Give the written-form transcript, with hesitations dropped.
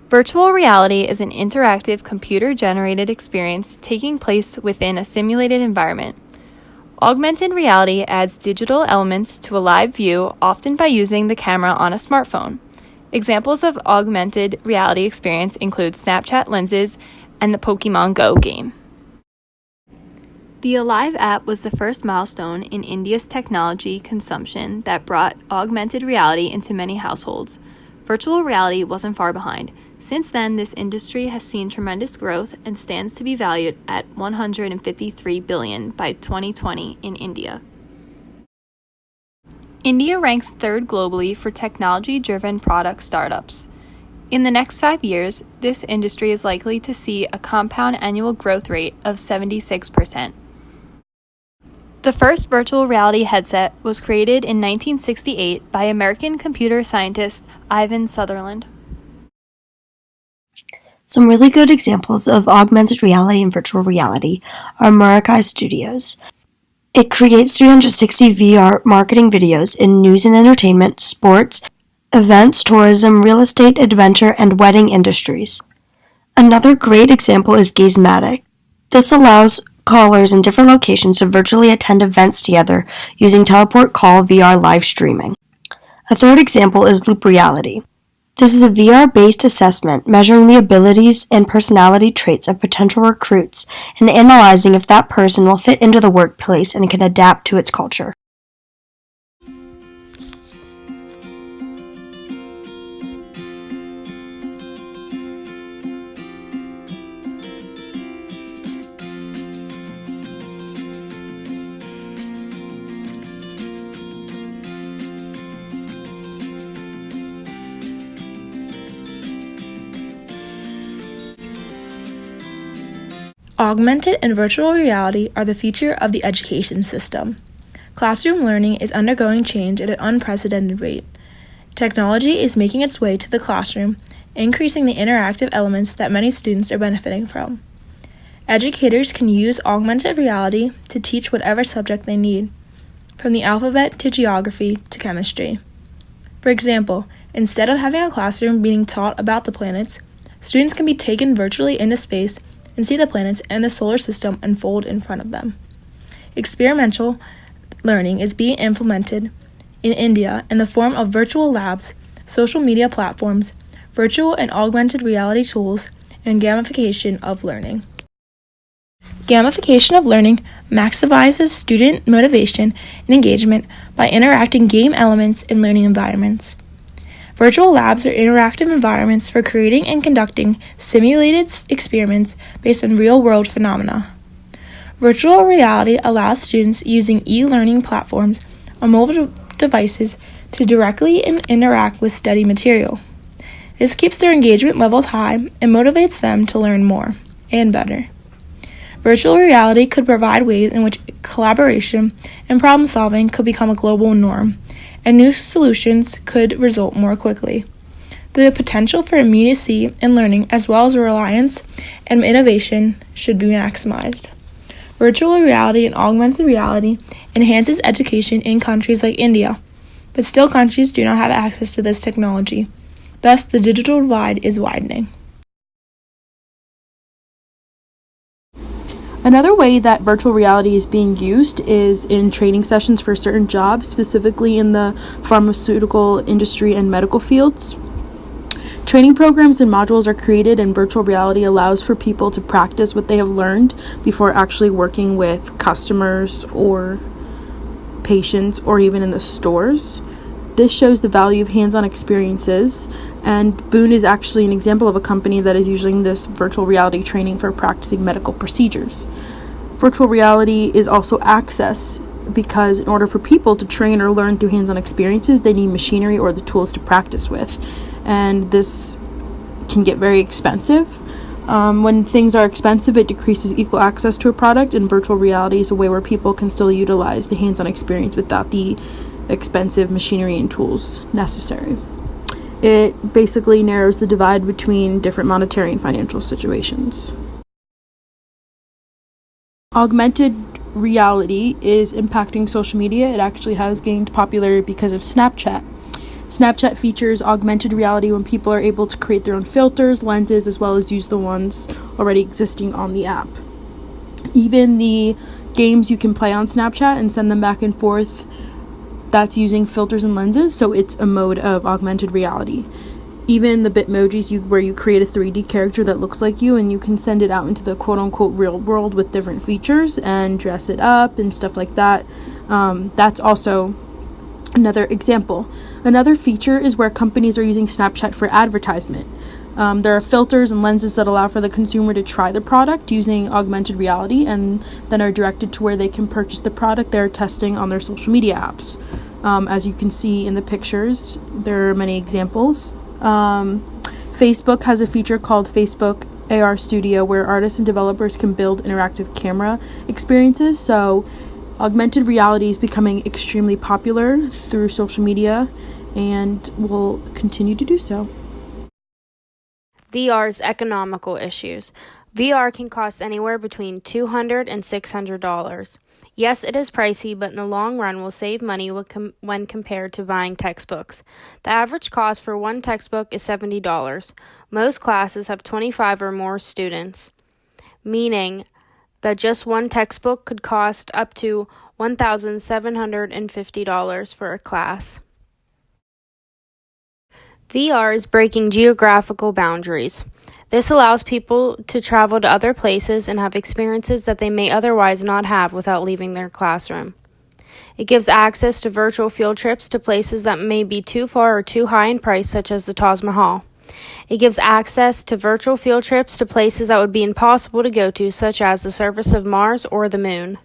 Virtual reality is an interactive computer-generated experience taking place within a simulated environment. Augmented reality adds digital elements to a live view, often by using the camera on a smartphone. Examples of augmented reality experience include Snapchat lenses and the Pokemon Go game. The Alive app was the first milestone in India's technology consumption that brought augmented reality into many households. Virtual reality wasn't far behind. Since then, this industry has seen tremendous growth and stands to be valued at $153 billion by 2020 in India. India ranks third globally for technology-driven product startups. In the next 5 years, this industry is likely to see a compound annual growth rate of 76%. The first virtual reality headset was created in 1968 by American computer scientist Ivan Sutherland. Some really good examples of augmented reality and virtual reality are Murakai Studios. It creates 360 VR marketing videos in news and entertainment, sports, events, tourism, real estate, adventure, and wedding industries. Another great example is Gazematic. This allows callers in different locations to virtually attend events together using Teleport Call VR live streaming. A third example is Loop Reality. This is a VR-based assessment measuring the abilities and personality traits of potential recruits and analyzing if that person will fit into the workplace and can adapt to its culture. Augmented and virtual reality are the future of the education system. Classroom learning is undergoing change at an unprecedented rate. Technology is making its way to the classroom, increasing the interactive elements that many students are benefiting from. Educators can use augmented reality to teach whatever subject they need, from the alphabet to geography to chemistry. For example, instead of having a classroom being taught about the planets, students can be taken virtually into space and see the planets and the solar system unfold in front of them. Experimental learning is being implemented in India in the form of virtual labs, social media platforms, virtual and augmented reality tools, and gamification of learning. Gamification of learning maximizes student motivation and engagement by interacting game elements in learning environments. Virtual labs are interactive environments for creating and conducting simulated experiments based on real-world phenomena. Virtual reality allows students using e-learning platforms on mobile devices to directly interact with study material. This keeps their engagement levels high and motivates them to learn more and better. Virtual reality could provide ways in which collaboration and problem-solving could become a global norm, and new solutions could result more quickly. The potential for immediacy in learning as well as reliance and innovation should be maximized. Virtual reality and augmented reality enhances education in countries like India, but still countries do not have access to this technology. Thus, the digital divide is widening. Another way that virtual reality is being used is in training sessions for certain jobs, specifically in the pharmaceutical industry and medical fields. Training programs and modules are created, and virtual reality allows for people to practice what they have learned before actually working with customers or patients or even in the stores. This shows the value of hands-on experiences, and Boone is actually an example of a company that is using this virtual reality training for practicing medical procedures. Virtual reality is also access because in order for people to train or learn through hands-on experiences, they need machinery or the tools to practice with, and this can get very expensive. When things are expensive, it decreases equal access to a product, and virtual reality is a way where people can still utilize the hands-on experience without the expensive machinery and tools necessary. It basically narrows the divide between different monetary and financial situations. Augmented reality is impacting social media. It actually has gained popularity because of Snapchat. Snapchat features augmented reality when people are able to create their own filters, lenses, as well as use the ones already existing on the app. Even the games you can play on Snapchat and send them back and forth, that's using filters and lenses, so it's a mode of augmented reality. Even the Bitmojis, where you create a 3D character that looks like you and you can send it out into the quote-unquote real world with different features and dress it up and stuff like that. That's also another example. Another feature is where companies are using Snapchat for advertisement. There are filters and lenses that allow for the consumer to try the product using augmented reality and then are directed to where they can purchase the product they're testing on their social media apps. As you can see in the pictures, there are many examples. Facebook has a feature called Facebook AR Studio where artists and developers can build interactive camera experiences. So augmented reality is becoming extremely popular through social media and will continue to do so. VR's economical issues. VR can cost anywhere between $200 and $600. Yes, it is pricey, but in the long run will save money when compared to buying textbooks. The average cost for one textbook is $70. Most classes have 25 or more students, meaning that just one textbook could cost up to $1,750 for a class. VR is breaking geographical boundaries. This allows people to travel to other places and have experiences that they may otherwise not have without leaving their classroom. It gives access to virtual field trips to places that may be too far or too high in price, such as the Taj Mahal. It gives access to virtual field trips to places that would be impossible to go to, such as the surface of Mars or the Moon.